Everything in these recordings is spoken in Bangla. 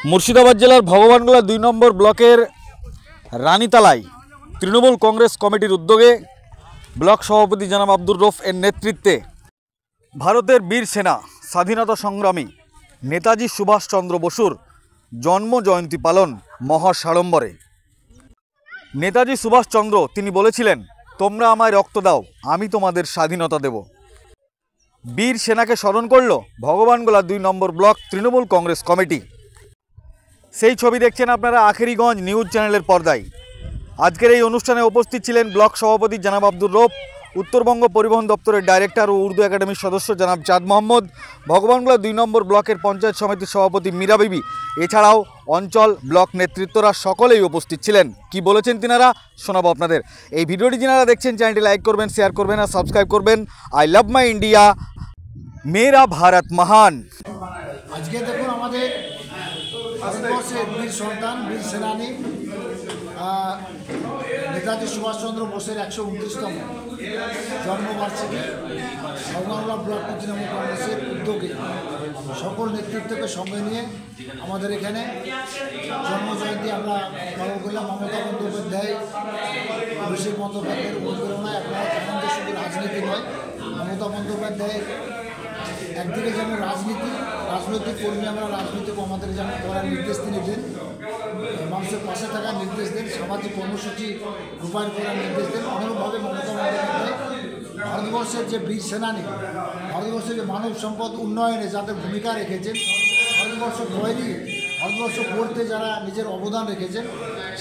মুর্শিদাবাদ জেলার ভগবানগোলা ২ নম্বর ব্লকের রানীতালায় তৃণমূল কংগ্রেস কমিটির উদ্যোগে ব্লক সভাপতি জনাব আব্দুর রউফ এর নেতৃত্বে ভারতের বীর সেনা স্বাধীনতা সংগ্রামী নেতাজি সুভাষচন্দ্র বসুর জন্ম জয়ন্তী পালন মহা সাড়ম্বরে। নেতাজি সুভাষচন্দ্র তিনি বলেছিলেন, তোমরা আমায় রক্ত দাও, আমি তোমাদের স্বাধীনতা দেব। বীর সেনাকে স্মরণ করল ভগবানগোলা ২ নম্বর ব্লক তৃণমূল কংগ্রেস কমিটি। সেই ছবি দেখছেন আপনারা আখেরিগঞ্জ নিউজ চ্যানেলের পর্দায়। আজকের এই অনুষ্ঠানে উপস্থিত ছিলেন ব্লক সভাপতি জনাব আব্দুর রউফ, উত্তরবঙ্গ পরিবহন দপ্তরের ডাইরেক্টর ও উর্দু একাডেমির সদস্য জনাব চাঁদ মোহাম্মদ, ভগবানগোলা ২ নম্বর ব্লকের পঞ্চায়েত সমিতির সভাপতি মীরা বিবি, এছাড়াও অঞ্চল ব্লক নেতৃত্বরা সকলেই উপস্থিত ছিলেন। কি বলেছেন তিনারা শোনাবো আপনাদের। এই ভিডিওটি যারা দেখছেন চ্যানেলটি লাইক করবেন, শেয়ার করবেন আর সাবস্ক্রাইব করবেন। আই লাভ মাই ইন্ডিয়া, মেরা ভারত মহান। আজকে দেখুন আমাদের ভারতবর্ষের বীর সন্তান, বীর সেনানী নেতাজি সুভাষচন্দ্র বোসের ১২৯তম জন্মবার্ষিকী ভগবানগোলা ব্লক তৃণমূল কংগ্রেসের উদ্যোগে সকল নেতৃত্বকে সঙ্গে নিয়ে আমাদের এখানে জন্মজয়ন্তী আমরা পালন করলাম। মমতা বন্দ্যোপাধ্যায়, অভিষেক বন্দ্যোপাধ্যায়ের অনুপ্রেরণায় আপনারা জানেন যে শুধু রাজনীতি নয়, মমতা বন্দ্যোপাধ্যায়ের একদিকে যেমন রাজনৈতিক কর্মী, আমরা রাজনীতি আমাদের যেমন করার নির্দেশ তিনি দেন, মানুষের পাশে থাকার নির্দেশ দেন, সামাজিক কর্মসূচি রূপায়ণ করার নির্দেশ দেন। অনুরূপভাবে মমতা বন্দ্যোপাধ্যায় ভারতবর্ষের যে বীর সেনানী, ভারতবর্ষের যে মানব সম্পদ উন্নয়নে যাদের ভূমিকা রেখেছেন, ভারতবর্ষ ভারতবর্ষ গড়তে যারা নিজের অবদান রেখেছেন,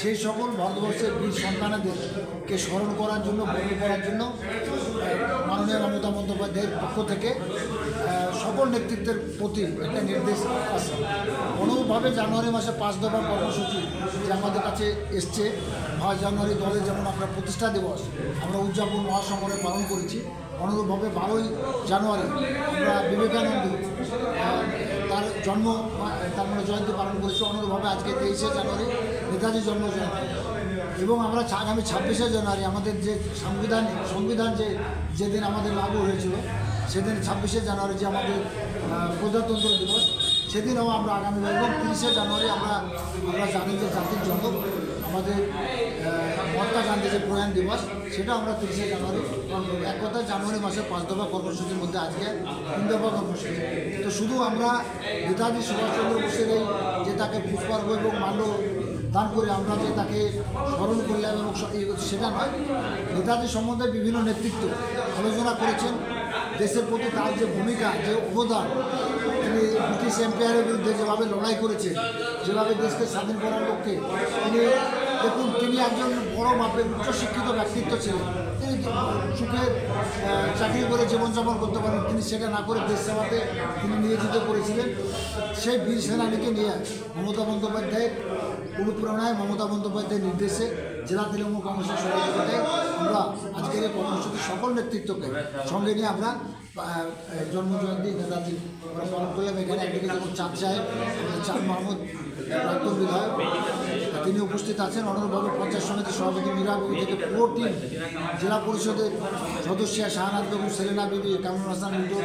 সেই সকল ভারতবর্ষের বীর সন্তানদেরকে স্মরণ করার জন্য, বরণ করার জন্য মাননীয় মমতা বন্দ্যোপাধ্যায়ের পক্ষ থেকে সকল নেতৃত্বের প্রতি একটা নির্দেশ আসে। অনুরূপভাবে জানুয়ারি মাসে ৫ দফা কর্মসূচি যে আমাদের কাছে এসছে, ৫ জানুয়ারি দলের যেমন আমরা প্রতিষ্ঠা দিবস আমরা উদযাপন মহাসমরে পালন করেছি, অনুরূপভাবে ১২ই জানুয়ারি আমরা বিবেকানন্দ তার জয়ন্তী পালন করেছি। অনুরূপভাবে আজকে ২৩শে জানুয়ারি নেতাজি জন্ম জয়ন্তী, এবং আমরা আগামী ২৬শে জানুয়ারি আমাদের যে সংবিধান যেদিন আমাদের লাগু হয়েছিল, সেদিন ২৬শে জানুয়ারি যে আমাদের প্রজাতন্ত্র দিবস, সেদিনও আমরা আগামী, এবং ৩০শে জানুয়ারি আমরা জানি যে জাতির জনক আমাদের মহাত্মা গান্ধী যে প্রয়াণ দিবস, সেটা আমরা ৩০শে জানুয়ারি পালন করব। এক কথা জানুয়ারি মাসে ৫ দফা কর্মসূচির মধ্যে আজকে ৩ দফা কর্মসূচি। তো শুধু আমরা নেতাজি সুভাষচন্দ্র বোসের এই যে তাকে পুষ্পার্ঘ্য এবং মাল্য দান করে আমরা যে তাকে স্মরণ করলাম, এবং সেটা নয়, নেতাজি সম্বন্ধে বিভিন্ন নেতৃত্ব আলোচনা করেছেন। দেশের প্রতি তার যে ভূমিকা, যে অবদান, তিনি ব্রিটিশ এম্পায়ারের বিরুদ্ধে যেভাবে লড়াই করেছেন, যেভাবে দেশকে স্বাধীন করার লক্ষ্যে তিনি একজন বড় মাপের উচ্চশিক্ষিত ব্যক্তিত্ব ছিলেন। তিনি সুখের চাকরি করে জীবনযাপন করতে পারেন, তিনি সেটা না করে দেশ সেবাতে তিনি নিয়োজিত করেছিলেন। সেই বীর সেনানীকে নিয়ে মমতা বন্দ্যোপাধ্যায়ের অনুপ্রেরণায়, মমতা বন্দ্যোপাধ্যায়ের নির্দেশে জেলা তৃণমূল কংগ্রেসের সহযোগিতায় আমরা আজকের এই কর্মসূচির সকল নেতৃত্বকে সঙ্গে নিয়ে আমরা জন্মজয়ন্তী নেতাজি পালন করলাম। এখানে একদিকে যেমন চাঁদ সাহেব, চাঁদ মোহাম্মদ প্রাক্তন বিধায়ক, তিনি উপস্থিত আছেন। অনুরূপভাবে পঞ্চায়েত সমিতির সভাপতি মীরা বিবি থেকে পুরো টিম, জেলা পরিষদের সদস্য শাহানাজ বেগম, সেলেনা বিবি, কামরুল হাসান মিন্টু,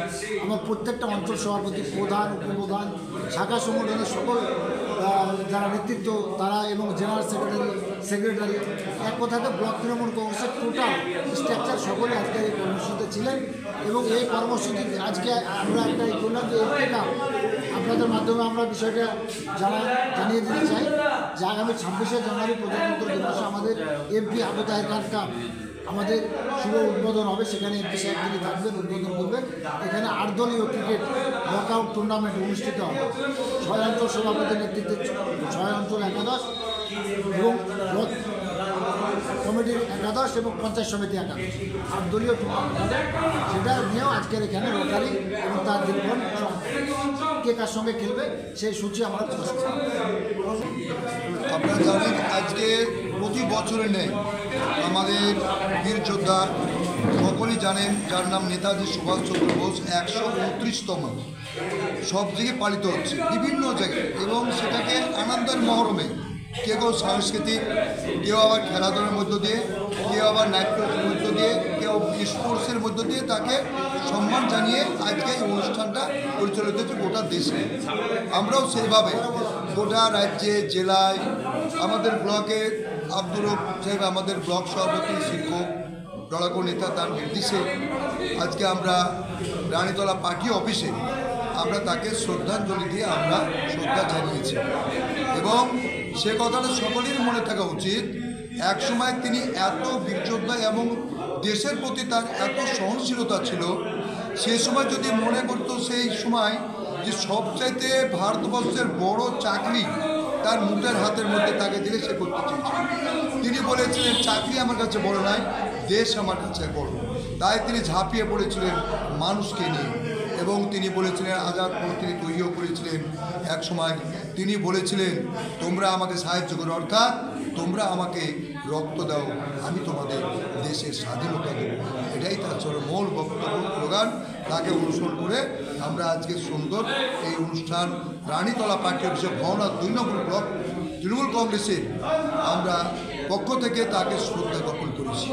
আমার প্রত্যেকটা অঞ্চল সভাপতি, প্রধান, উপপ্রধান, শাখা সংগঠনের সকল যারা নেতৃত্ব তারা, এবং জেনারেল সেক্রেটারি, এক কথাতে ব্লক তৃণমূল কংগ্রেসের টোটাল স্ট্রাকচার সকলে আজকে এই কর্মসূচিতে ছিলেন। এবং এই কর্মসূচি আজকে আমরা একটা করলাম যে আপনাদের মাধ্যমে আমরা বিষয়টা জানিয়ে দিতে চাই যে আগামী ২৬শে জানুয়ারি প্রজাতন্ত্র দিবসে আমাদের এমপি আবু তাহের খান কাপ আমাদের শুভ উদ্বোধন হবে। সেখানে এমপি সাহেব তিনি থাকবেন, উদ্বোধন করবেন। এখানে ৮ দলীয় ক্রিকেট নকআউট টুর্নামেন্ট অনুষ্ঠিত হবে। ৬ অঞ্চল সভাপতির নেতৃত্বে ৬ অঞ্চল একাদশ, এবং কমিটির একাদশ, এবং পঞ্চায়েত সমিতি একাদশ, ৮ দলীয় টুর্নামেন্ট হবে। সেটা নিয়েও আজকের এখানে রোটারি এবং তার দীর্ঘক্ষণ কে কার সঙ্গে খেলবে সেই সূচি আমরা প্রকাশ করি। আপনারা জানেন আজকে প্রতি বছরে নেই আমাদের বীর যোদ্ধা সকলেই জানেন, যার নাম নেতাজি সুভাষচন্দ্র বোস ১২৯তম সব দিকে পালিত হচ্ছে বিভিন্ন জায়গায়, এবং সেটাকে আনন্দের মহরমে কেউ সাংস্কৃতিক, কেউ আবার খেলাধুলার মধ্য দিয়ে, কেউ আবার নাট্যের মধ্য দিয়ে, কেউ স্পোর্টসের মধ্য দিয়ে তাকে সম্মান জানিয়ে আজকে এই অনুষ্ঠানটা পরিচালিত হচ্ছে গোটা দেশে। আমরাও সেইভাবে গোটা রাজ্যে জেলায় আমাদের ব্লকে আব্দুর রব সাহেব আমাদের ব্লক সভাপতি শিক্ষক লড়াকু নেতা, তার নির্দেশে আজকে আমরা রানীতলা পার্টি অফিসে আমরা তাকে শ্রদ্ধাঞ্জলি দিয়ে আমরা শ্রদ্ধা জানিয়েছি। এবং সে কথাটা সকলের মনে থাকা উচিত, একসময় তিনি এত বীরযোদ্ধা এবং দেশের প্রতি তার এত সহনশীলতা ছিল, সে সময় যদি মনে করতো সেই সময় যে সবচাইতে ভারতবর্ষের বড় চাকরি তার মুঠের হাতের মধ্যে তাকে দিলে সে করতে চেয়েছিল। তিনি বলেছিলেন চাকরি আমার কাছে বড় নয়, দেশ আমার কাছে বড়। তাই তিনি ঝাঁপিয়ে পড়েছিলেন মানুষকে নিয়ে। এবং তিনি বলেছিলেন আজাদ পর তিনি তৈরিও করেছিলেন এক সময়। তিনি বলেছিলেন তোমরা আমাকে সাহায্য করো, অর্থাৎ তোমরা আমাকে রক্ত দাও, আমি তোমাদের দেশের স্বাধীনতা দেব। এটাই তার মূল বক্তব্য স্লোগান। তাকে অনুসরণ করে আমরা আজকে সুন্দর এই অনুষ্ঠান রানীতলা পার্টি অফিসে ভবনা 2 নম্বর ব্লক তৃণমূল কংগ্রেসের আমরা পক্ষ থেকে তাকে শ্রদ্ধা জ্ঞাপন করেছি।